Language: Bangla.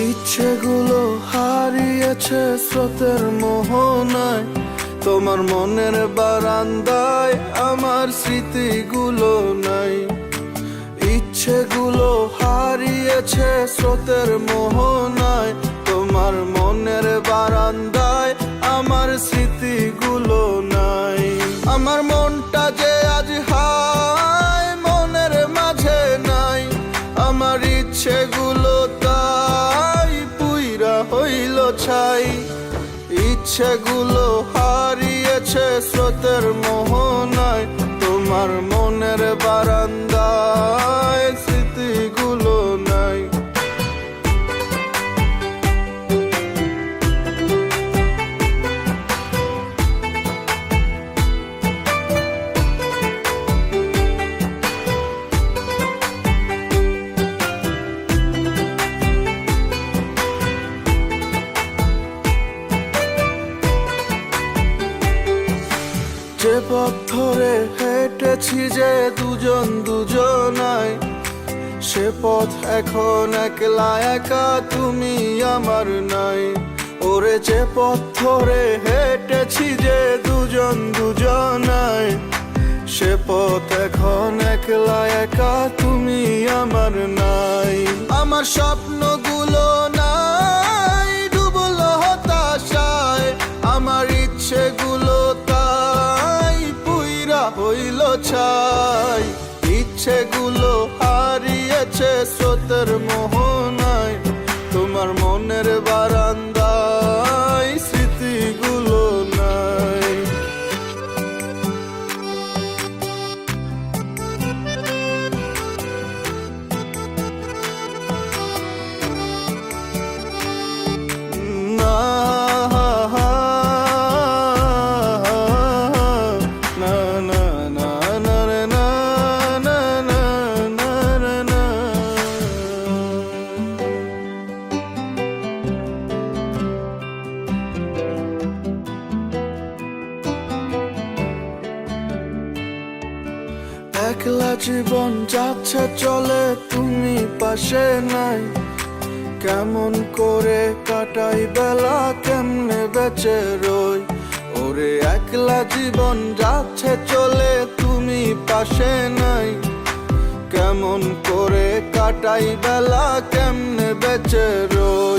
ইচ্ছেগুলো হারিয়েছে স্রোতের মোহনায়, তোমার মনের বারান্দায় আমার স্মৃতিগুলো নাই। ইচ্ছেগুলো হারিয়েছে স্রোতের মোহনায়, তোমার মনের বারান্দায় আমার স্মৃতিগুলো নাই। আমার মনটা যে আজ হায় মনের মাঝে নাই, আমার ইচ্ছেগুলো তাই পুইরা হইল ছাই। ইচ্ছেগুলো হারিয়েছে স্রোতের মোহনায়, তোমার মনের বারান্দায় স্মৃতিগুলো নাই। যে পথ ধরে হেঁটেছি যে দুজন দুজনায়, সে পথ এখন একলা একা তুমি আমার নাই। ওরে যে পথ ধরে হেঁটেছি যে দুজন দুজনায়, সে পথ এখন একলা একা তুমি আমার নাই। আমার স্বপ্নগুলো নাই ডুবলো হতাশায়, আমার ইচ্ছেগুলো তাই পুইরা হইল ছাই। ইচ্ছেগুলো হারিয়েছে স্রোতের মোহনায়, তোমার মনের বারান্দায় স্মৃতিগুলো নাই। একলা জীবন যাচ্ছে চলে তুমি পাশে নাই, কেমন করে কাটাই বেলা কেমনে বেঁচে রই। ওরে একলা জীবন যাচ্ছে চলে তুমি পাশে নাই, কেমন করে কাটাই বেলা কেমনে বেঁচে রই।